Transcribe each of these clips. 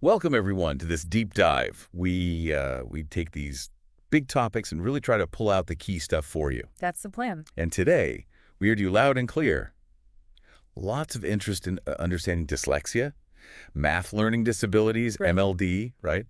Welcome, everyone, to this deep dive. We take these big topics and really try to pull out the key stuff for you. That's the plan. And today, we heard you loud and clear. Lots of interest in understanding dyslexia, math learning disabilities, Right. MLD, right?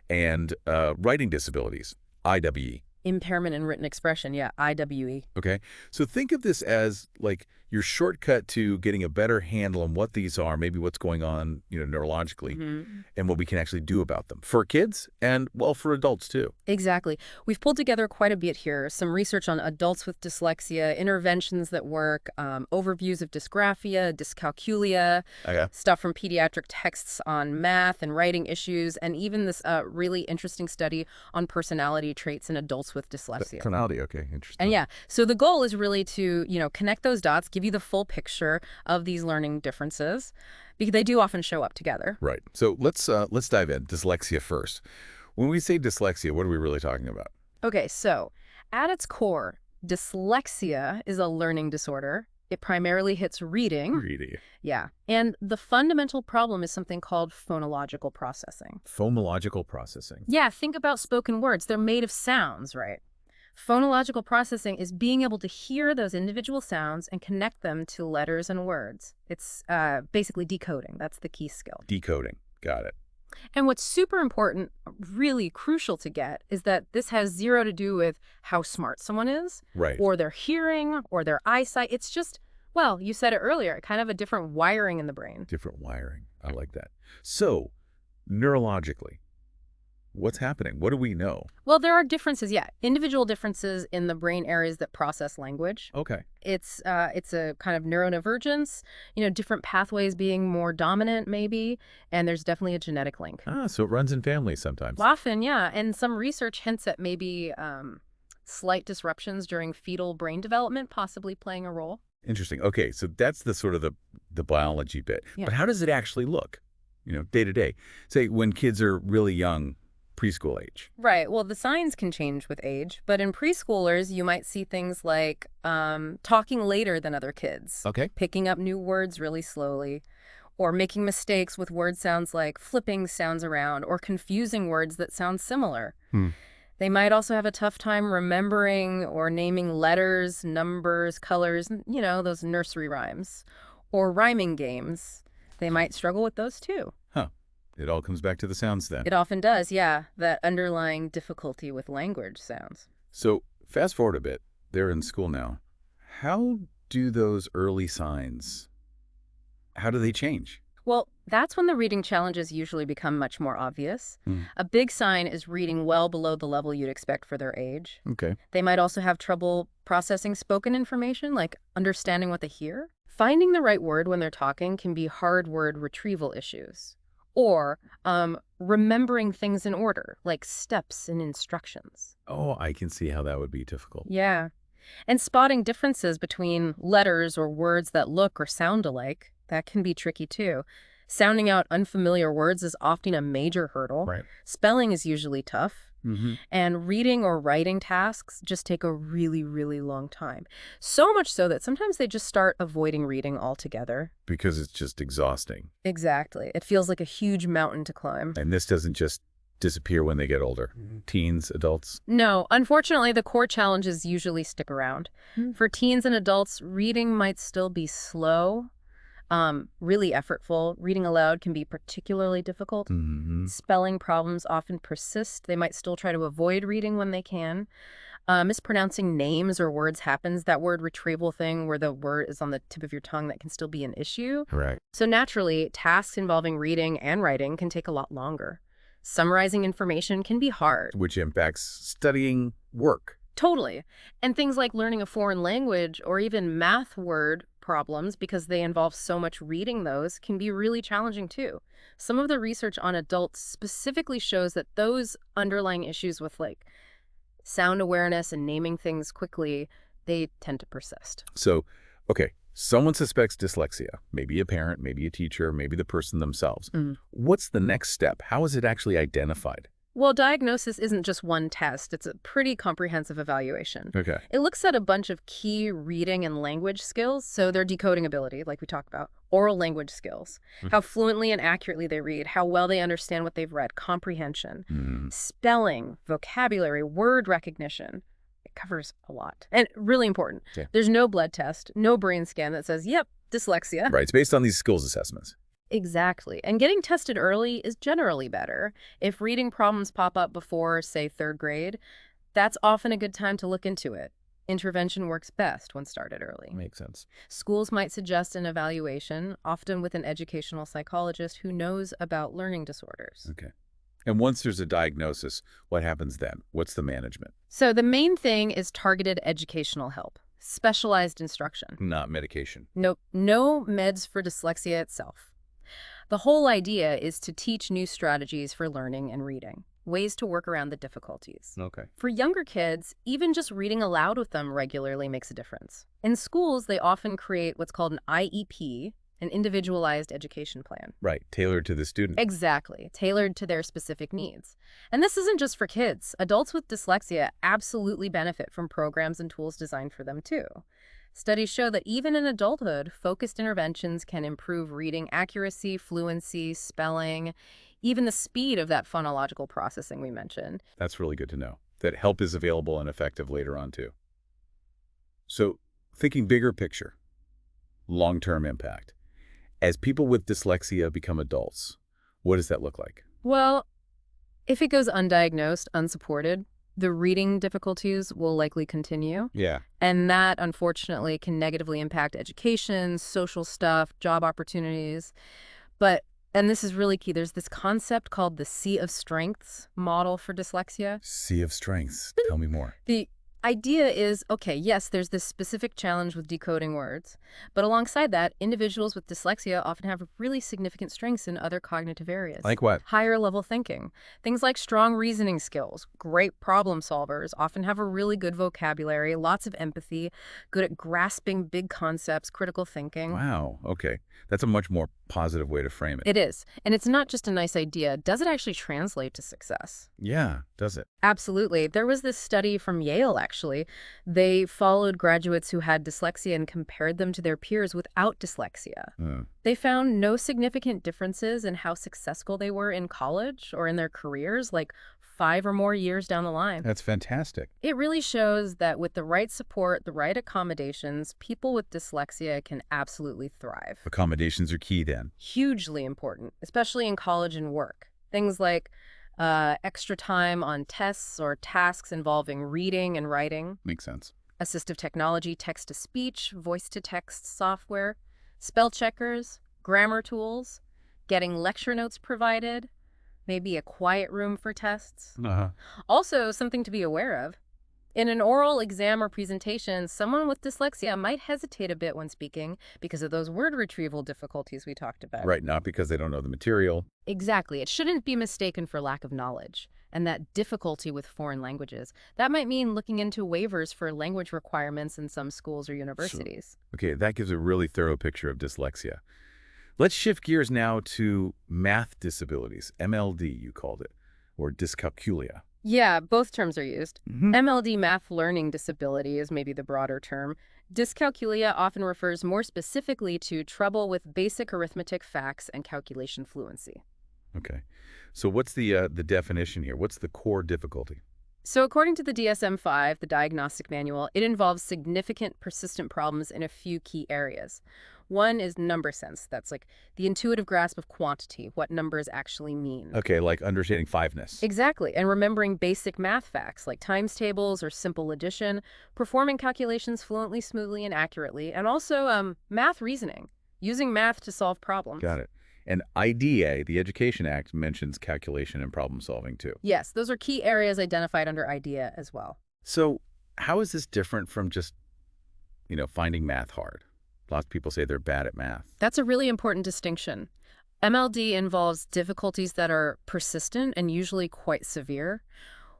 And writing disabilities, IWE. Impairment in written expression, yeah, IWE. Okay, so think of this as like your shortcut to getting a better handle on what these are, maybe what's going on, neurologically, and what we can actually do about them for kids and, well, for adults too. Exactly. We've pulled together quite a bit here. Some research on adults with dyslexia, interventions that work, overviews of dysgraphia, dyscalculia, Okay. stuff from pediatric texts on math and writing issues, and even this really interesting study on personality traits in adults with dyslexia. Tonality, okay, interesting. And yeah, so the goal is really to, connect those dots, give you the full picture of these learning differences, because they do often show up together. Right. So let's dive in. Dyslexia first. When we say dyslexia, what are we really talking about? Okay, so at its core, dyslexia is a learning disorder. It primarily hits reading. Reading. Yeah. And the fundamental problem is something called phonological processing. Phonological processing. Yeah, think about spoken words. They're made of sounds, right? Phonological processing is being able to hear those individual sounds and connect them to letters and words. It's basically decoding. That's the key skill. Decoding. Got it. And what's super important, really crucial to get, is that this has zero to do with how smart someone is, Right. or their hearing, or their eyesight. It's just, well, you said it earlier, kind of a different wiring in the brain. Different wiring. I like that. So, neurologically, what's happening? What do we know? Well, there are differences, yeah. Individual differences in the brain areas that process language. Okay. It's a kind of neurodivergence, different pathways being more dominant maybe, and there's definitely a genetic link. Ah, so it runs in families sometimes. Often, yeah, and some research hints at maybe slight disruptions during fetal brain development possibly playing a role. Interesting. Okay, so that's the sort of the biology bit. Yeah. But how does it actually look, day to day? Say when kids are really young, preschool age. Right. Well, the signs can change with age, but in preschoolers, you might see things like talking later than other kids, Okay. picking up new words really slowly, or making mistakes with word sounds like flipping sounds around, or confusing words that sound similar. They might also have a tough time remembering or naming letters, numbers, colors, those nursery rhymes, or rhyming games. They might struggle with those too. Huh. It all comes back to the sounds then. It often does, yeah, that underlying difficulty with language sounds. So fast forward a bit. They're in school now. How do those early signs, how do they change? Well, that's when the reading challenges usually become much more obvious. A big sign is reading well below the level you'd expect for their age. Okay. They might also have trouble processing spoken information, like understanding what they hear. Finding the right word when they're talking can be hard word retrieval issues. Or remembering things in order, like steps and instructions. Oh, I can see how that would be difficult. Yeah. And spotting differences between letters or words that look or sound alike, that can be tricky too. Sounding out unfamiliar words is often a major hurdle. Right. Spelling is usually tough. Mm-hmm. And reading or writing tasks just take a really, really long time. So much so that sometimes they just start avoiding reading altogether. Because it's just exhausting. Exactly. It feels like a huge mountain to climb. And this doesn't just disappear when they get older. Teens, adults. No, unfortunately, the core challenges usually stick around. For teens and adults, reading might still be slow, really effortful. Reading aloud can be particularly difficult. Mm-hmm. Spelling problems often persist. They might still try to avoid reading when they can. Mispronouncing names or words happens. That word retrieval thing where the word is on the tip of your tongue, that can still be an issue. Right. So naturally, tasks involving reading and writing can take a lot longer. Summarizing information can be hard. Which impacts studying work. Totally. And things like learning a foreign language or even math word problems, because they involve so much reading those, can be really challenging too. Some of the research on adults specifically shows that those underlying issues with like sound awareness and naming things quickly, they tend to persist. So, okay, someone suspects dyslexia. Maybe a parent, maybe a teacher, maybe the person themselves. What's the next step? How is it actually identified? Well, diagnosis isn't just one test. It's a pretty comprehensive evaluation. Okay. It looks at a bunch of key reading and language skills, so their decoding ability, like we talked about, oral language skills, how fluently and accurately they read, how well they understand what they've read, comprehension, spelling, vocabulary, word recognition. It covers a lot. And really important, there's no blood test, no brain scan that says, yep, dyslexia. Right. It's based on these skills assessments. Exactly. And getting tested early is generally better. If reading problems pop up before, say, 3rd grade, that's often a good time to look into it. Intervention works best when started early. Makes sense. Schools might suggest an evaluation, often with an educational psychologist who knows about learning disorders. Okay. And once there's a diagnosis, what happens then? What's the management? So the main thing is targeted educational help, specialized instruction. Not medication. No meds for dyslexia itself. The whole idea is to teach new strategies for learning and reading, ways to work around the difficulties. Okay. For younger kids, even just reading aloud with them regularly makes a difference. In schools, they often create what's called an IEP, an individualized education plan. Right. Tailored to the student. Exactly. Tailored to their specific needs. And this isn't just for kids. Adults with dyslexia absolutely benefit from programs and tools designed for them, too. Studies show that even in adulthood, focused interventions can improve reading accuracy, fluency, spelling, even the speed of that phonological processing we mentioned. That's really good to know, that help is available and effective later on, too. So, thinking bigger picture, long-term impact. As people with dyslexia become adults, what does that look like? Well, if it goes undiagnosed, unsupported, the reading difficulties will likely continue. Yeah. And that, unfortunately, can negatively impact education, social stuff, job opportunities. But, and this is really key, there's this concept called the Sea of Strengths model for dyslexia. Sea of Strengths. Tell me more. The idea is, okay, yes, there's this specific challenge with decoding words, but alongside that, individuals with dyslexia often have really significant strengths in other cognitive areas. Like what? Higher level thinking. Things like strong reasoning skills, great problem solvers, often have a really good vocabulary, lots of empathy, good at grasping big concepts, critical thinking. Wow. Okay. That's a much more positive way to frame it. It is. And it's not just a nice idea. Does it actually translate to success? Yeah, does it? Absolutely. There was this study from Yale, actually. They followed graduates who had dyslexia and compared them to their peers without dyslexia. They found no significant differences in how successful they were in college or in their careers, like 5 or more years down the line. That's fantastic. It really shows that with the right support, the right accommodations, people with dyslexia can absolutely thrive. Accommodations are key then. Hugely important, especially in college and work. Things like extra time on tests or tasks involving reading and writing. Makes sense. Assistive technology, text-to-speech, voice-to-text software, spell checkers, grammar tools, getting lecture notes provided, maybe a quiet room for tests. Also, something to be aware of. In an oral exam or presentation, someone with dyslexia might hesitate a bit when speaking because of those word retrieval difficulties we talked about. Right, not because they don't know the material. Exactly. It shouldn't be mistaken for lack of knowledge. And that difficulty with foreign languages, that might mean looking into waivers for language requirements in some schools or universities. Sure. Okay, that gives a really thorough picture of dyslexia. Let's shift gears now to math disabilities, MLD you called it, or dyscalculia. Yeah, both terms are used. MLD, math learning disability, is maybe the broader term. Dyscalculia often refers more specifically to trouble with basic arithmetic facts and calculation fluency. Okay. So what's the definition here? What's the core difficulty? So according to the DSM-5, the diagnostic manual, it involves significant persistent problems in a few key areas. One is number sense. That's like the intuitive grasp of quantity, what numbers actually mean. Okay, like understanding fiveness. Exactly, and remembering basic math facts like times tables or simple addition, performing calculations fluently, smoothly, and accurately, and also math reasoning, using math to solve problems. Got it. And IDEA, the Education Act, mentions calculation and problem solving too. Yes, those are key areas identified under IDEA as well. So how is this different from just, finding math hard? Lots of people say they're bad at math. That's a really important distinction. MLD involves difficulties that are persistent and usually quite severe.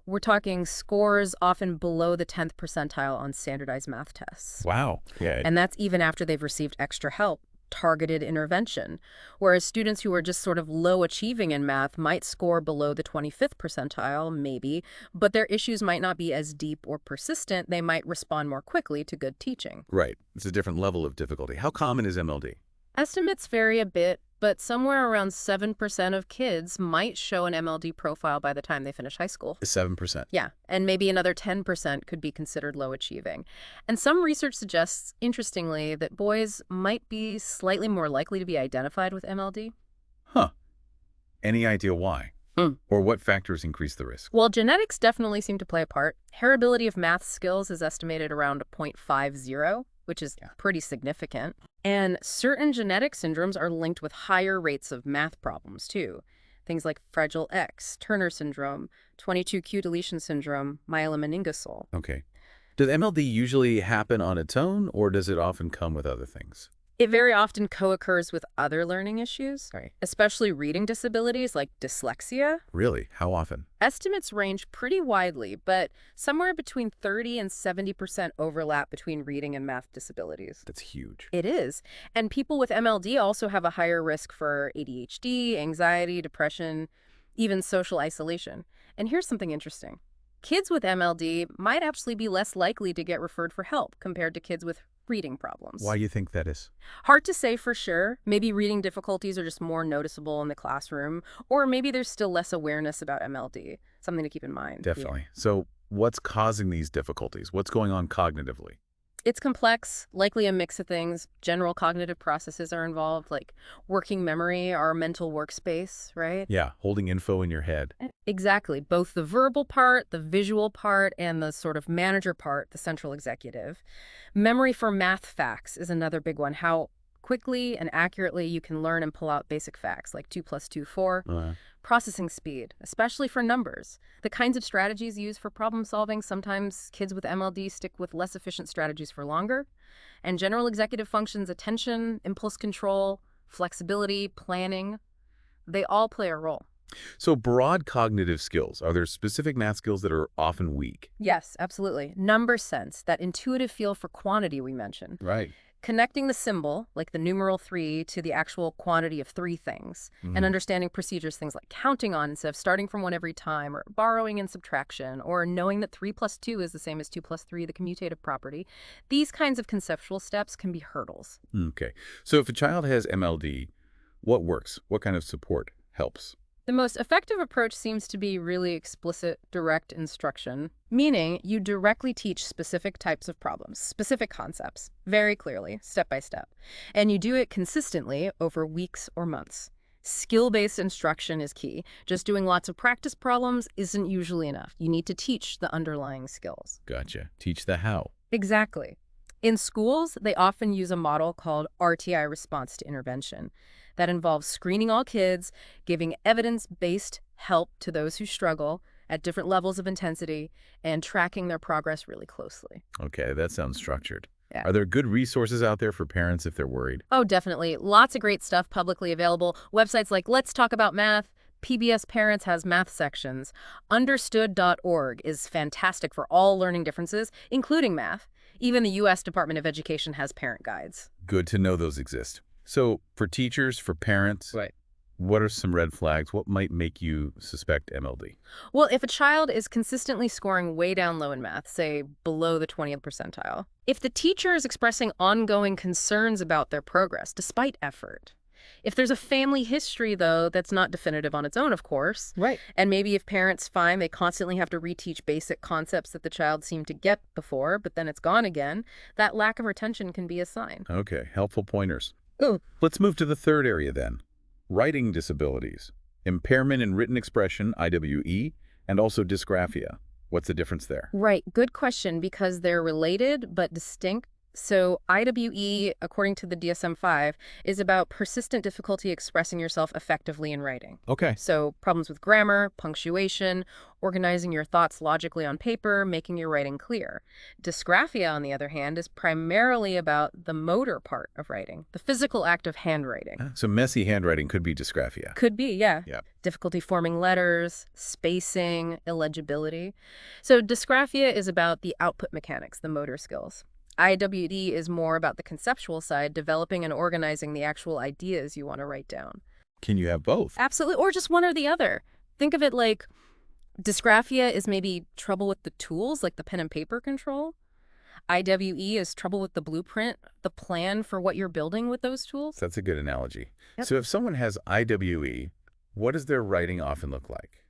We're talking scores often below the 10th percentile on standardized math tests. Wow. Yeah. And that's even after they've received extra help. targeted intervention, whereas students who are just sort of low achieving in math might score below the 25th percentile, maybe, but their issues might not be as deep or persistent. They might respond more quickly to good teaching. Right. It's a different level of difficulty. How common is MLD? Estimates vary a bit, but somewhere around 7% of kids might show an MLD profile by the time they finish high school. 7%. Yeah, and maybe another 10% could be considered low achieving. And some research suggests, interestingly, that boys might be slightly more likely to be identified with MLD. Huh. Any idea why? Or what factors increase the risk? Well, genetics definitely seem to play a part. Heritability of math skills is estimated around 0.50, which is pretty significant. And certain genetic syndromes are linked with higher rates of math problems, too. Things like Fragile X, Turner syndrome, 22q deletion syndrome, myelomeningocele. Okay. Does MLD usually happen on its own, or does it often come with other things? It very often co-occurs with other learning issues, especially reading disabilities like dyslexia. Really? How often? Estimates range pretty widely, but somewhere between 30 and 70% overlap between reading and math disabilities. That's huge. It is. And people with MLD also have a higher risk for ADHD, anxiety, depression, even social isolation. And here's something interesting. Kids with MLD might actually be less likely to get referred for help compared to kids with reading problems. Why do you think that is? Hard to say for sure. Maybe reading difficulties are just more noticeable in the classroom, or maybe there's still less awareness about MLD. Something to keep in mind. Definitely. So what's causing these difficulties? What's going on cognitively? It's complex, likely a mix of things. General cognitive processes are involved, like working memory, our mental workspace, right? Yeah, holding info in your head. Exactly. Both the verbal part, the visual part, and the sort of manager part, the central executive. Memory for math facts is another big one. How quickly and accurately you can learn and pull out basic facts, like 2 + 2, 4. Processing speed, especially for numbers. The kinds of strategies used for problem solving, sometimes kids with MLD stick with less efficient strategies for longer. And general executive functions, attention, impulse control, flexibility, planning, they all play a role. So broad cognitive skills, are there specific math skills that are often weak? Yes, absolutely. Number sense, that intuitive feel for quantity we mentioned. Right. Connecting the symbol, like the numeral 3, to the actual quantity of 3 things, and understanding procedures, things like counting on instead of starting from 1 every time, or borrowing and subtraction, or knowing that 3 + 2 is the same as 2 + 3, the commutative property. These kinds of conceptual steps can be hurdles. Okay. So if a child has MLD, what works? What kind of support helps? The most effective approach seems to be really explicit, direct instruction, meaning you directly teach specific types of problems, specific concepts, very clearly, step by step. And you do it consistently over weeks or months. Skill-based instruction is key. Just doing lots of practice problems isn't usually enough. You need to teach the underlying skills. Gotcha. Teach the how. Exactly. In schools, they often use a model called RTI response to intervention. That involves screening all kids, giving evidence-based help to those who struggle at different levels of intensity, and tracking their progress really closely. Okay, that sounds structured. Yeah. Are there good resources out there for parents if they're worried? Oh, definitely. Lots of great stuff publicly available. Websites like Let's Talk About Math, PBS Parents has math sections. Understood.org is fantastic for all learning differences, including math. Even the U.S. Department of Education has parent guides. Good to know those exist. So for teachers, for parents, what are some red flags? What might make you suspect MLD? Well, if a child is consistently scoring way down low in math, say below the 20th percentile, if the teacher is expressing ongoing concerns about their progress despite effort, if there's a family history, though, that's not definitive on its own, of course, and maybe if parents find they constantly have to reteach basic concepts that the child seemed to get before, but then it's gone again, that lack of retention can be a sign. Okay, helpful pointers. Ooh. Let's move to the third area then. Writing disabilities. Impairment in written expression, IWE, and also dysgraphia. What's the difference there? Right. Good question, because they're related but distinct. So IWE, according to the DSM-5, is about persistent difficulty expressing yourself effectively in writing. Okay. So problems with grammar, punctuation, organizing your thoughts logically on paper, making your writing clear. Dysgraphia, on the other hand, is primarily about the motor part of writing, the physical act of handwriting. So messy handwriting could be dysgraphia. Could be, yeah. Difficulty forming letters, spacing, illegibility. So dysgraphia is about the output mechanics, the motor skills. IWD is more about the conceptual side, developing and organizing the actual ideas you want to write down. Can you have both? Absolutely, or just one or the other. Think of it like dysgraphia is maybe trouble with the tools, like the pen and paper control. IWE is trouble with the blueprint, the plan for what you're building with those tools. That's a good analogy. Yep. So if someone has IWE, what does their writing often look like?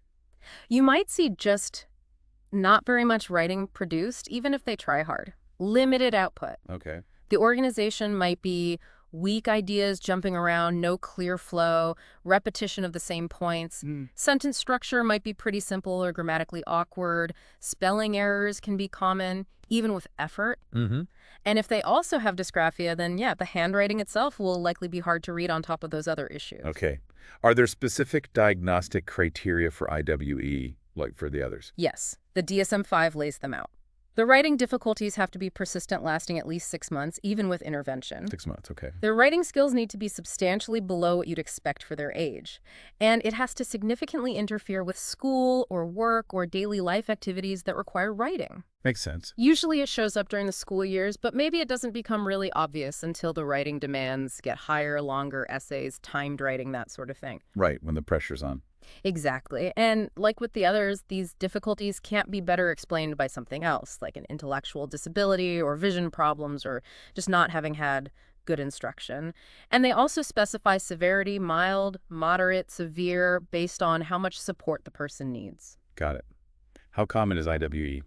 You might see just not very much writing produced, even if they try hard. Limited output. Okay. The organization might be weak ideas jumping around, no clear flow, repetition of the same points. Sentence structure might be pretty simple or grammatically awkward. Spelling errors can be common, even with effort. Mm-hmm. And if they also have dysgraphia, then yeah, the handwriting itself will likely be hard to read on top of those other issues. Okay. Are there specific diagnostic criteria for IWE, like for the others? Yes, the DSM-5 lays them out. The writing difficulties have to be persistent, lasting at least 6 months, even with intervention. 6 months, okay. Their writing skills need to be substantially below what you'd expect for their age. And it has to significantly interfere with school or work or daily life activities that require writing. Makes sense. Usually it shows up during the school years, but maybe it doesn't become really obvious until the writing demands get higher, longer essays, timed writing, that sort of thing. Right, when the pressure's on. Exactly. And like with the others, these difficulties can't be better explained by something else, like an intellectual disability or vision problems or just not having had good instruction. And they also specify severity, mild, moderate, severe, based on how much support the person needs. Got it. How common is IWE?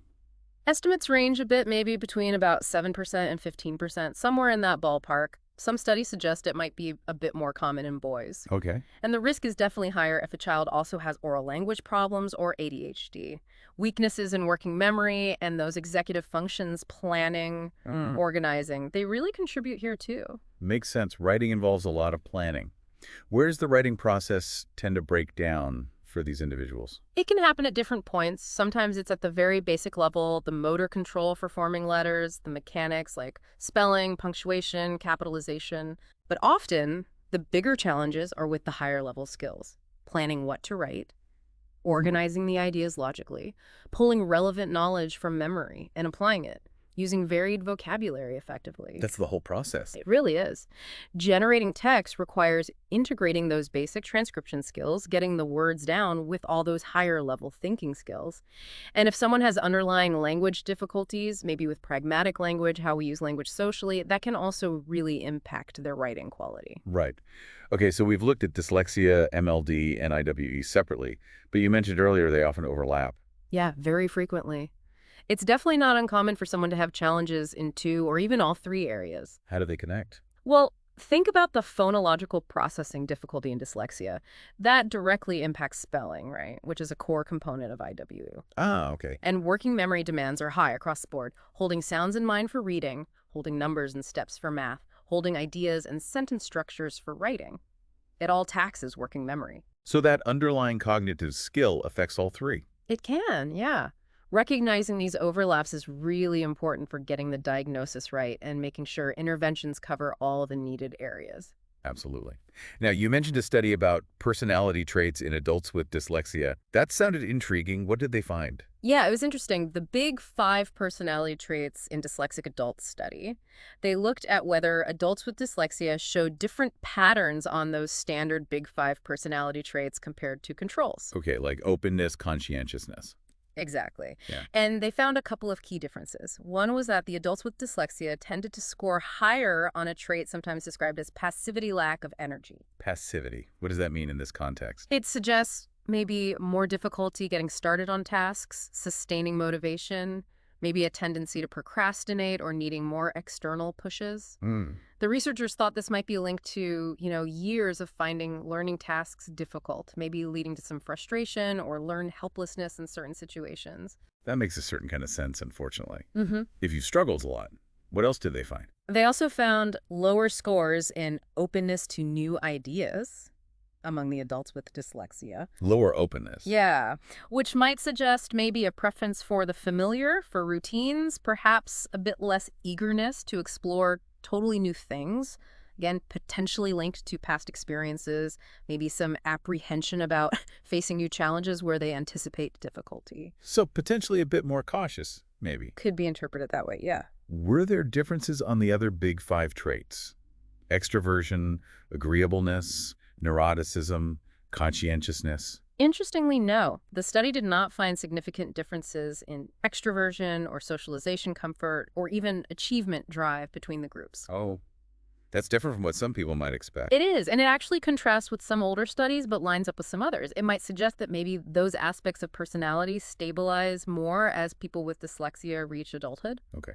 Estimates range a bit, maybe between about 7% and 15%, somewhere in that ballpark. Some studies suggest it might be a bit more common in boys. Okay. And the risk is definitely higher if a child also has oral language problems or ADHD. Weaknesses in working memory and those executive functions, planning, organizing, they really contribute here too. Makes sense. Writing involves a lot of planning. Where does the writing process tend to break down for these individuals? It can happen at different points. Sometimes it's at the very basic level, the motor control for forming letters, the mechanics like spelling, punctuation, capitalization. But often, the bigger challenges are with the higher level skills. Planning what to write, organizing the ideas logically, pulling relevant knowledge from memory and applying it, using varied vocabulary effectively. That's the whole process. It really is. Generating text requires integrating those basic transcription skills, getting the words down with all those higher level thinking skills. And if someone has underlying language difficulties, maybe with pragmatic language, how we use language socially, that can also really impact their writing quality. Right. Okay, so we've looked at dyslexia, MLD, and IWE separately, but you mentioned earlier they often overlap. Yeah, very frequently. It's definitely not uncommon for someone to have challenges in 2 or even all 3 areas. How do they connect? Well, think about the phonological processing difficulty in dyslexia. That directly impacts spelling, right? Which is a core component of IWU. Ah, okay. And working memory demands are high across the board. Holding sounds in mind for reading, holding numbers and steps for math, holding ideas and sentence structures for writing. It all taxes working memory. So that underlying cognitive skill affects all 3. It can, yeah. Recognizing these overlaps is really important for getting the diagnosis right and making sure interventions cover all the needed areas. Absolutely. Now, you mentioned a study about personality traits in adults with dyslexia. That sounded intriguing. What did they find? Yeah, it was interesting. The big 5 personality traits in dyslexic adults study, they looked at whether adults with dyslexia showed different patterns on those standard big 5 personality traits compared to controls. Okay, like openness, conscientiousness. Exactly. Yeah. And they found a couple of key differences. One was that the adults with dyslexia tended to score higher on a trait sometimes described as passivity lack of energy. Passivity. What does that mean in this context? It suggests maybe more difficulty getting started on tasks, sustaining motivation, maybe a tendency to procrastinate or needing more external pushes. The researchers thought this might be linked to, years of finding learning tasks difficult, maybe leading to some frustration or learned helplessness in certain situations. That makes a certain kind of sense, unfortunately. Mm-hmm. If you've struggled a lot, what else did they find? They also found lower scores in openness to new ideas among the adults with dyslexia. Lower openness. Yeah, which might suggest maybe a preference for the familiar, for routines, perhaps a bit less eagerness to explore totally new things. Again, potentially linked to past experiences, maybe some apprehension about facing new challenges where they anticipate difficulty. So potentially a bit more cautious, maybe. Could be interpreted that way, yeah. Were there differences on the other big five traits? Extroversion, agreeableness, neuroticism, conscientiousness? Interestingly, no. The study did not find significant differences in extroversion or socialization comfort or even achievement drive between the groups. Oh, that's different from what some people might expect. It is, and it actually contrasts with some older studies but lines up with some others. It might suggest that maybe those aspects of personality stabilize more as people with dyslexia reach adulthood. Okay.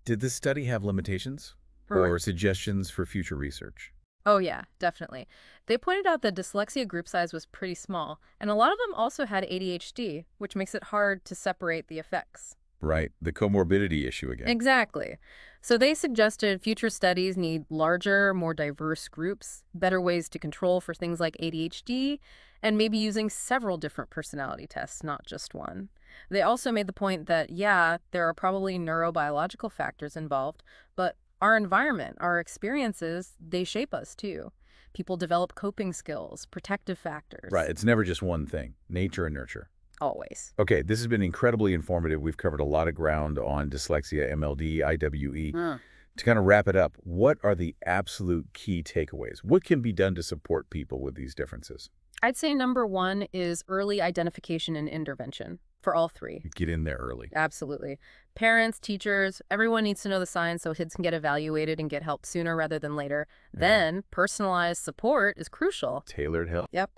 Did this study have limitations Right. or suggestions for future research? Oh, yeah, definitely. They pointed out that dyslexia group size was pretty small, and a lot of them also had ADHD, which makes it hard to separate the effects. Right, the comorbidity issue again. Exactly. So they suggested future studies need larger, more diverse groups, better ways to control for things like ADHD, and maybe using several different personality tests, not just one. They also made the point that, yeah, there are probably neurobiological factors involved, but our environment, our experiences, they shape us too. People develop coping skills, protective factors. Right, it's never just one thing, nature and nurture. Always. Okay, this has been incredibly informative. We've covered a lot of ground on dyslexia, MLD, IWE. To kind of wrap it up, what are the absolute key takeaways? What can be done to support people with these differences? I'd say number one is early identification and intervention for all three. Get in there early. Absolutely. Parents, teachers, everyone needs to know the signs so kids can get evaluated and get help sooner rather than later. Yeah. Then, personalized support is crucial. Tailored help. Yep.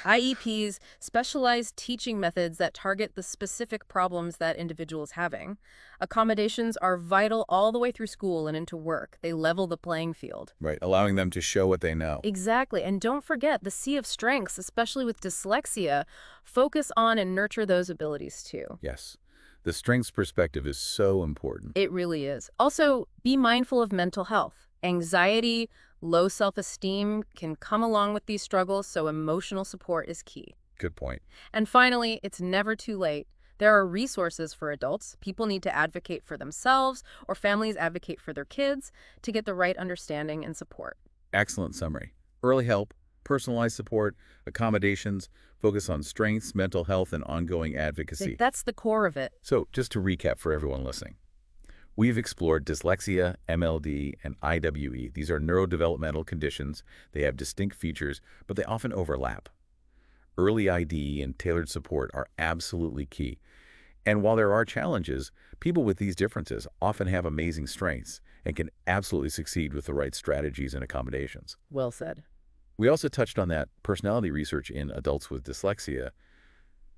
IEPs, specialized teaching methods that target the specific problems that individual is having. Accommodations are vital all the way through school and into work. They level the playing field. Right, allowing them to show what they know. Exactly. And don't forget the sea of strengths, especially with dyslexia. Focus on and nurture those abilities too. Yes, the strengths perspective is so important. It really is. Also, be mindful of mental health. Anxiety, low self-esteem can come along with these struggles, so emotional support is key. Good point. And finally, it's never too late. There are resources for adults. People need to advocate for themselves, or families advocate for their kids to get the right understanding and support. Excellent summary. Early help, personalized support, accommodations, focus on strengths, mental health, and ongoing advocacy. That's the core of it. So just to recap for everyone listening, we've explored dyslexia, MLD, and IWE. These are neurodevelopmental conditions. They have distinct features, but they often overlap. Early ID and tailored support are absolutely key. And while there are challenges, people with these differences often have amazing strengths and can absolutely succeed with the right strategies and accommodations. Well said. We also touched on that personality research in adults with dyslexia,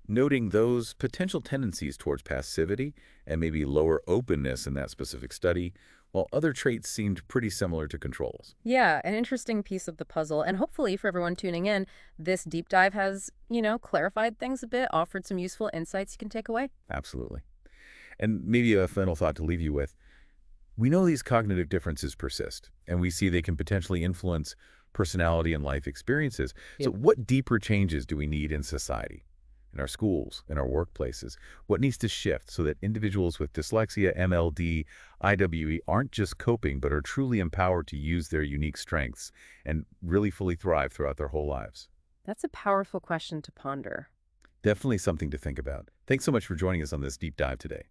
noting those potential tendencies towards passivity and maybe lower openness in that specific study, while other traits seemed pretty similar to controls. Yeah, an interesting piece of the puzzle. And hopefully for everyone tuning in, this deep dive has, clarified things a bit, offered some useful insights you can take away. Absolutely. And maybe a final thought to leave you with. We know these cognitive differences persist, and we see they can potentially influence personality and life experiences. So what deeper changes do we need in society, in our schools, in our workplaces? What needs to shift so that individuals with dyslexia, MLD, IWE aren't just coping, but are truly empowered to use their unique strengths and really fully thrive throughout their whole lives? That's a powerful question to ponder. Definitely something to think about. Thanks so much for joining us on this deep dive today.